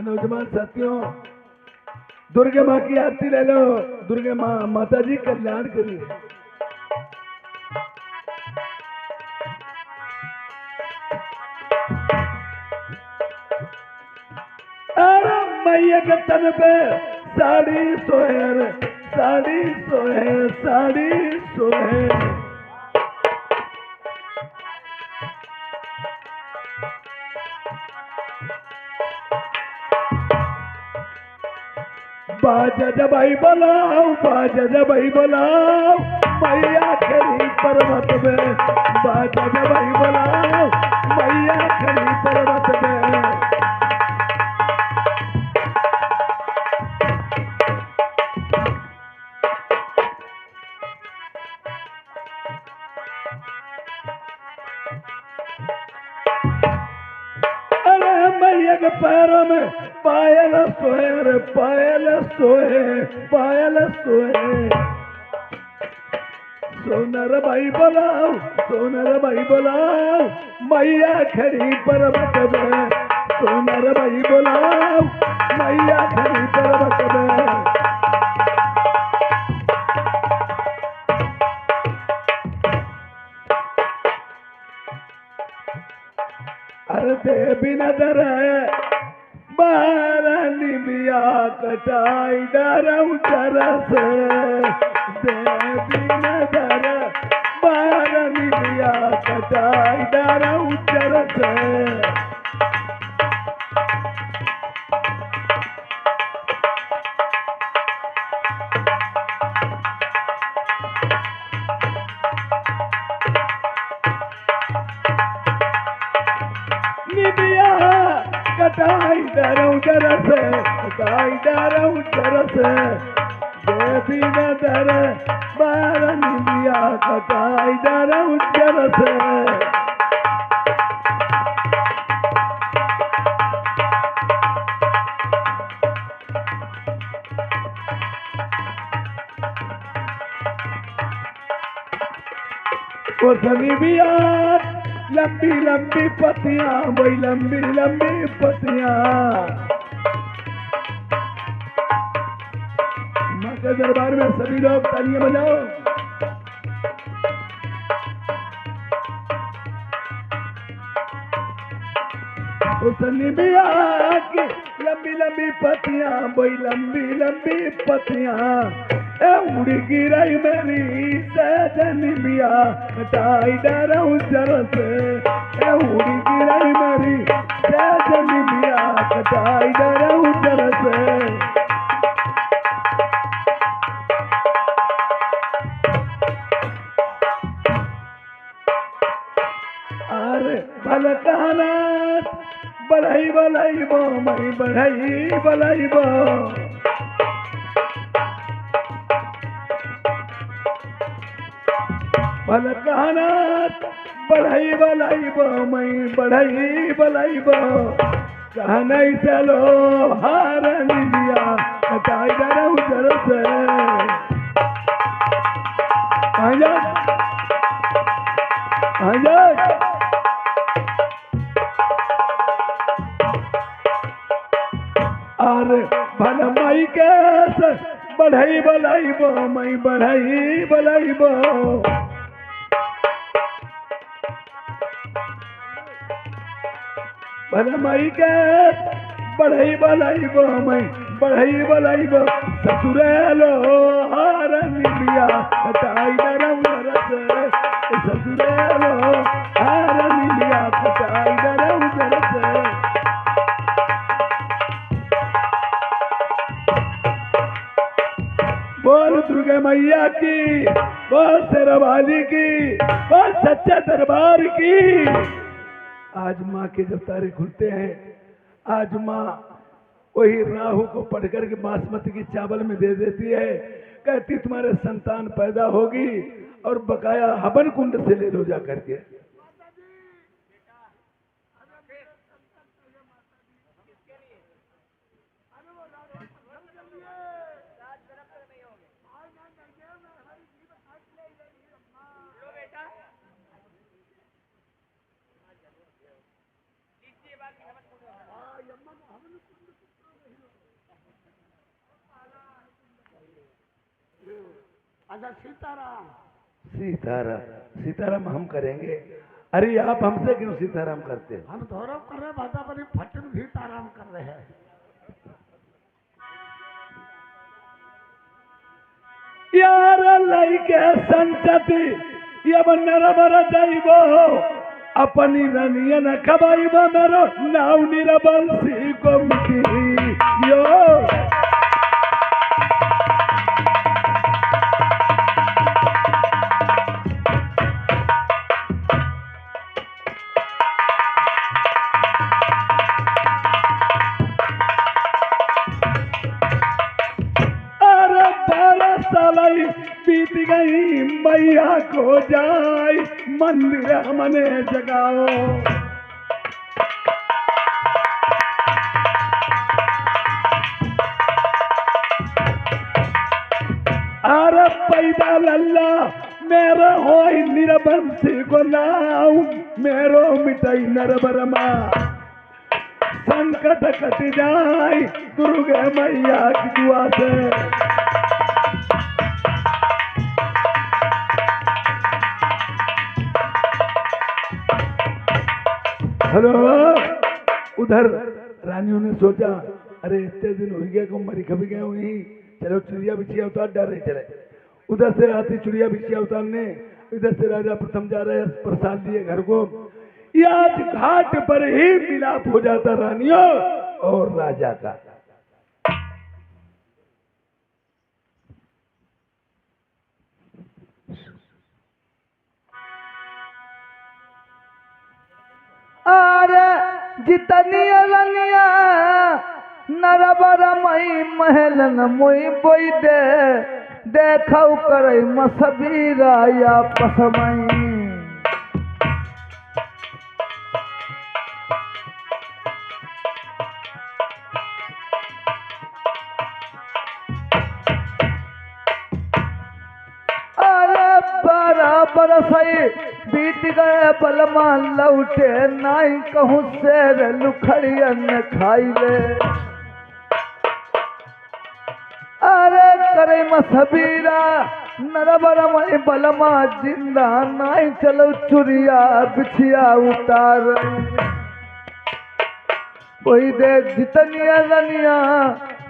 नौजवान साथियों, दुर्गा माँ की आरती ले लो। दुर्गा माँ, माता जी कल्याण करिए। अरे मैया के तन पे साड़ी सोहे, साड़ी सोहे, साड़ी सोहे। बाजा जबाई बोलाओ, बाजा जबाई बोलाओ, मैया खड़ी पर्वत में। बाजा जबाई बोलाओ, मैया खड़ी पर्वत में। अरे मैया के पैरों में पायल सोहे, रे पायल सोहे, पायल सोहे। सोनर भाई बोलाओ, सोनर भाई बोलाओ, मैया खड़ी पर्वत में। सोनर भाई बोलाओ, मैया खड़ी पर्वत में। अरे देवी नजर बारानी बिया कटाई डरऊ चरस। देवी नजर बारानी बिया कटाई डरऊ चरस। निबिया कटाई डरऊ चरस, कटाई डरऊ चरस। देवी नजर बारानी बिया कटाई डरऊ चरस। निबिया लंबी लंबी पत्तियां, वही लंबी लंबी पत्तियां। मां के दरबार में सभी लोग तालियां बजाओ। उस निबिया की लंबी लंबी पत्तियां, वही लंबी लंबी पत्तियां। उड़ी गिराई मेरी सजनी बिया कटाई डरऊ चरस। उड़ी गिराई मेरी सजनी बिया कटाई डरऊ चरस। अरे भल कहना बढ़ाई बलाई बो, मई बढ़ाई बलाई बो। भल कहना बढ़ाई बलाई बो, मई बढ़ाई बलाई बो। कहना चलो हारनी बिया कटाई डरऊ चरस। अरे भल माई के बढ़ाई बलाई बो, मई बढ़ाई बलाई बो। भल माई के बढ़ाई बलाई बो, मई बढ़ाई बलाई बो। ससुरे लो हारनी बिया कटाई डरऊ चरस। मैया की, बोल शेरावाली की, बोल सच्चे दरबार की। आज माँ के जब तारे खुलते हैं, आज माँ वही राहु को पढ़ करके बासमती की चावल में दे देती है, कहती तुम्हारे संतान पैदा होगी और बकाया हवन कुंड से ले लो जा करके। अच्छा सीताराम, सीताराम सीताराम हम करेंगे। अरे आप हमसे क्यों सीताराम करते हैं? हम गौरव कर रहे भाषा पर फटन सीताराम कर रहे हैं। यार लइके संचति यब नरबर जाइबो, अपनी रनिया न खबाइबो, मेरो नाव निरबंसी को मिटी यो। बीत गई मैया को जाय, मंदिर हमने जगाओ। अरे पैदा लल्ला मेरा हो निरबंसी को नाव, मेरो मिटाई नरबरमा, संकट कट जाय दुर्गे मैया की दुआ से। हेलो, उधर रानियों ने सोचा अरे इतने दिन हो गया को मरी खबी गए हुई, चलो चिड़िया बिछिया उतार डर रहे चले। उधर से आती चिड़िया बिछिया उतारने, इधर से राजा प्रथम जा रहे प्रसाद लिए घर को। ये आज घाट पर ही मिलाप हो जाता रानियों और राजा का। अरे जितनी रनिया नरबर मई महलन मोई बोई दे, देखौ करे मसबीरा या पसमई। बरसई बीत गए बलमा लौटे, नाई कहूँ शेर लुखड़ियन खाई ले। अरे करे मसबीरा नरबर मई बलमा जिंदा, नाई चलो चुरिया बिछिया उतार। बोई दे जितनी रनिया,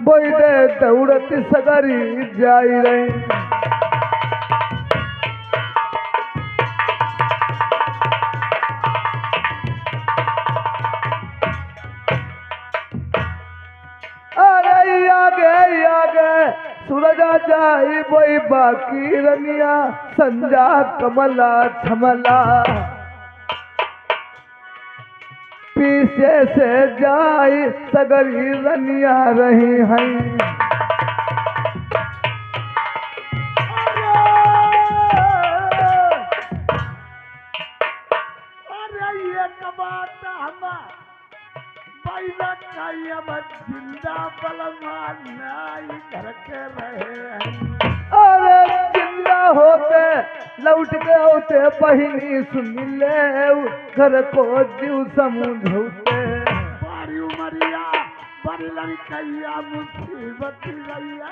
बोई दे दौड़ती सगरी जाई रही। सूरजा जाई बोई बाकी रनिया, संजा कमला छमला, पीछे से जाई सगरी रनिया रही हैं। अरे ये कबाता हम जिंदा बलमा नाई घर के रहे। अरे जिंदा होते लौट के होते बहिनी सुन ले, घर को जीव समझौते। बड़ी उमरिया बड़ी लड़कैया मुसीबत गैया,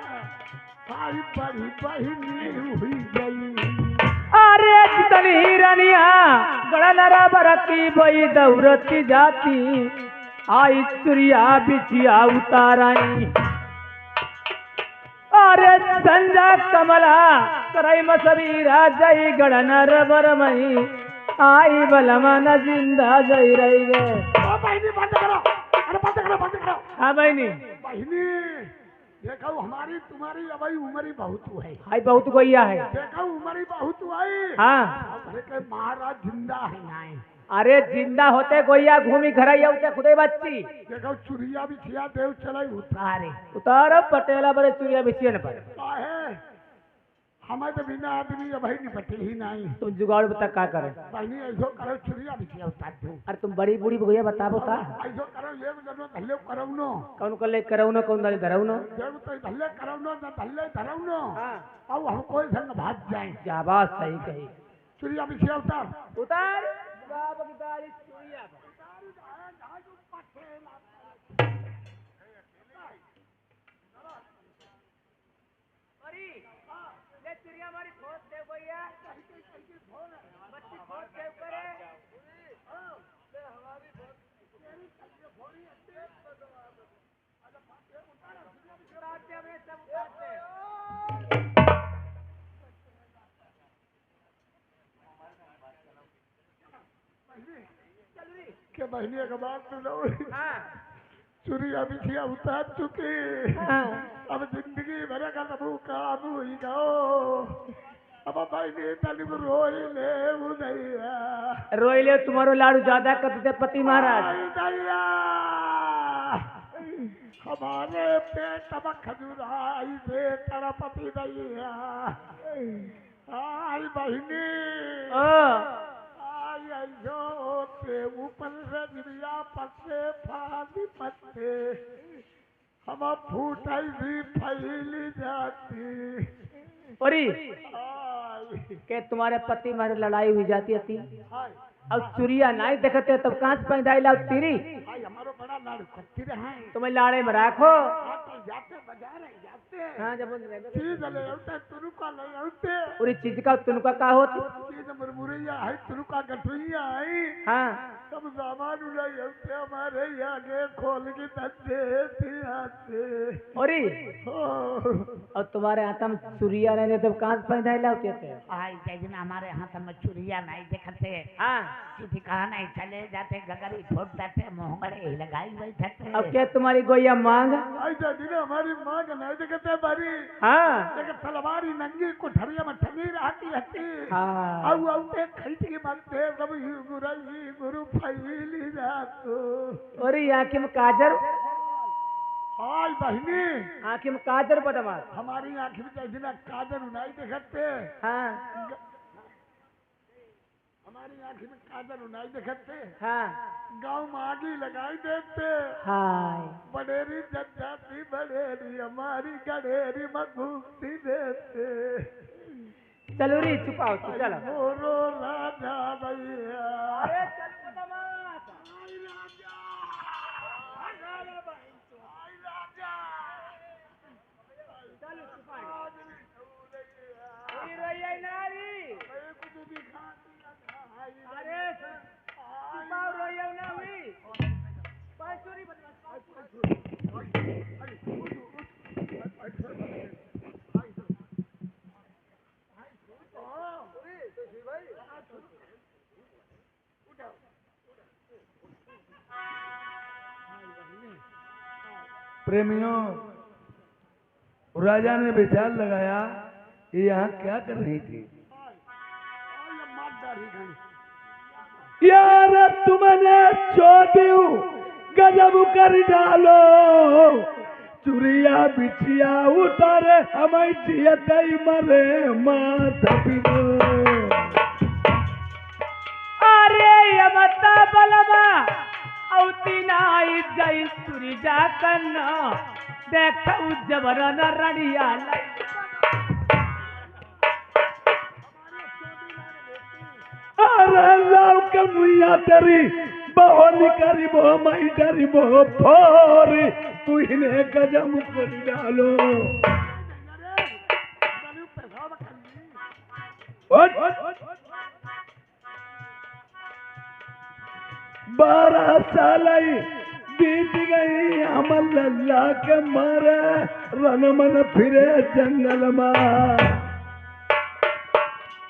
सारी बड़ी बहिनी हुई गई। अरे जितनी रनिया गड़ा नरा बरती बई दौड़ती जाती, आई चुरिया बिछिया उताराई। अरे संजा कमला करई मसबीरा जई गड़ा नर बरमई, आई बलमा न जिंदा जई रही गे। बहिनी बंद करो, अरे बंद करो बंद करो। हाँ बहनी, बहिनी देखो हमारी तुम्हारी अभी उम्र ही बहुत है। हाई बहुत गोइया है। देखो उम्र ही बहुत है। हाँ अरे के महाराज जिंदा है नाई। अरे जिंदा होते गोइया घूमी घर आते खुदे बच्ची। देखो चुरिया बिछिया देव चले उतारे उतारो पटेला बड़े चुरिया बिछियन पर। काहे हमें तो बिना आदमी अभी निपटे ही नहीं। तुम जुगाड़ बता का करे। पहले ऐसो करो चुरिया बिछिया उतार दो। अरे तुम बड़ी बूढ़ी गोइया बताबो का। ऐसो करो ले जनो धल्ले करौनो। कौन कर ले करौनो कौन दाली धरौनो। जब तो धल्ले करौनो न धल्ले धरौनो। हाँ अब हम कोई संग भाग जाए। क्या बात सही कही। चुरिया बिछिया उतार उतार बाबा की दाढ़ी चुरिया पर। अरे ले चुरिया हमारी खोज दे गोइया। बच्ची खोज दे करे। के महीने के बाद तू लो हाँ चुरिया बिछिया उतार चुकी। हाँ अब जिंदगी भर का तबू काबू ही गाओ। अब भाई ने तनिक रोई ले उदैया। रोई ले तुम्हारो लाड़ू ज्यादा करते पति महाराज। उदैया हमारे पेट में खजुराई से तड़पती दैया। आई बहिनी आई ऐसो होते ऊपर से गिरिया पत्ते फादी पत्ते हम फूटाई भी फैली जाती। अरे आई के तुम्हारे पति मारे लड़ाई हुई जाती थी। आई अब चुरिया नहीं देखते तब कहाँ से पैदा लाओ तीरी। आई हमारो बड़ा लाड़ करती रहे। तुम्हें लाड़े में राखो। तो जाते बाजार है जाते हाँ जब चीज ले आते तुरुका ले आते। पूरी चीज का तुनका का होती। चीज मुरमुरैया है तुरुका गठुइया है। हाँ सब सामान उड़ाई आते हमारे आगे खोल के धंधे आते। अरे हो और तुम्हारे हाथ में चुरिया रहने तब कहाँ से पैदा लाते थे। आई जैसे हमारे हाथ में चुरिया नहीं देखते। हाँ किसी कहा नहीं चले जाते गगरी ठोक जाते मोहगड़े लगाई बैठते। अब क्या तुम्हारी गोइया मांग। ऐसा दिन हमारी माँ का नहीं देखते बारी। हाँ लेकिन तलवारी नंगी कोठरिया में ठगी रहती हती। हाँ अब औते खरीद के बनते सब गुरु फैली जातो। अरे आँखी में काजर। हाय बहनी आँखी में काजर बदमाश। हमारी आँख में जैसे ना काजर नहीं देखते। हाँ हमारी आँख में काजर नहीं देखते। हाँ गाँव में आगी लगाई देते। हाय बड़ेरी जब जाती बड़ेरी हमारी गडेरी में घूमती देते। चलो री छुपाओ तू चलो। मोरो राजा भैया अरे चल बदमाश। आई राजा आई राजा चल छुपाओ। रोइया नारी। अरे छुपाओ रोइया ना हुई। बांसुरी बदमाश। प्रेमियों राजा ने विचार लगाया ये यहाँ क्या कर रही थी। यार तुमने चोटियो गजब कर डालो चुरिया बिछिया उतारे हमें जियत मरे माता पिनो। अरे यमता बलमा औती नाई जाई सुरी जा कन्ना देख जबरन रड़िया। अरे लाव के मुइया तेरी बहो निकरी बहो मई डरी बहो फोरी तू इन्हें गजब कर डालो। बारह साल बीत गई हमर लल्ला के मारे रन मन फिरे जंगल में।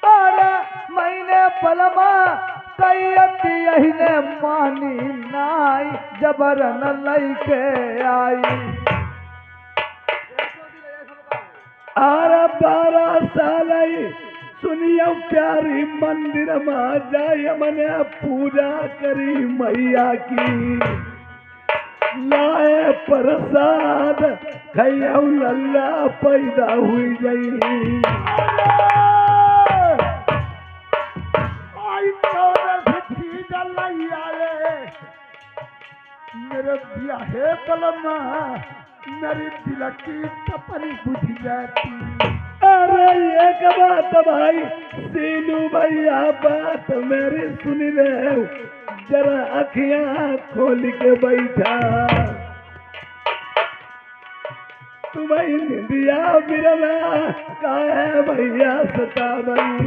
अरे मैंने पलमा कैयत यही ने मानी नाई जबरन लई के आई। 12 साल सुनियो प्यारी मंदिर में जाय मने पूजा करी मैया की लाए प्रसाद खैया लल्ला पैदा हुई गई आई तोरे सिद्धि जलैया रे मेरे दिया है बलमा मेरी दिल की तपन बुझ जाती। अरे एक बात भाई सीनू भैया बात मेरी सुन ले जरा अखियां खोल के बैठा तुम्हें निंदिया बिरला का है भैया सतावई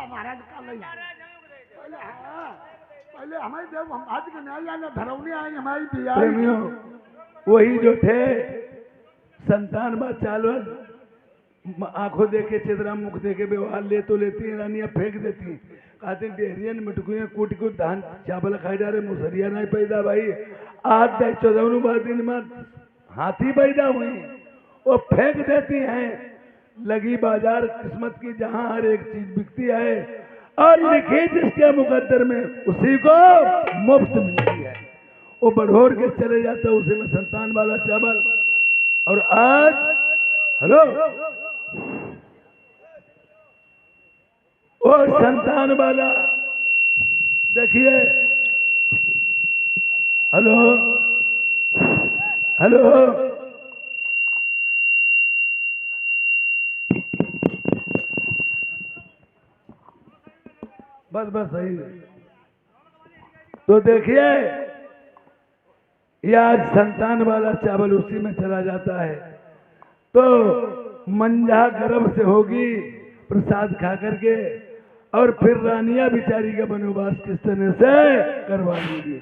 महाराज का लैया पहले हमारी देव हम आज के न्याय आने धरौनी आई हमारी बिया प्रेमियों वही जो थे संतान बा चालवन आंखों देखे चिदरा मुख देखे व्यवहार ले तो लेती हैं रानियां फेंक देती कहते डेहरियन मिटकुएं कूट कूट धान चावल खाए जा रहे मुसरिया नहीं पैदा भाई 8-14 दिन में हाथी पैदा हुई वो फेंक देती हैं लगी बाजार किस्मत की जहां हर एक चीज बिकती है और लिखी जिसके मुकद्दर में उसी को मुफ्त मिलती है वो बढ़ोर के चले जाता है उसी में संतान वाला चावल और आज हेलो और संतान वाला देखिए हेलो हेलो बस बस सही है। तो देखिए ये आज संतान वाला चावल उसी में चला जाता है तो मंजा गर्भ से होगी प्रसाद खा करके और फिर रानिया बिचारी का बनोवास किस तरह से करवा देगी।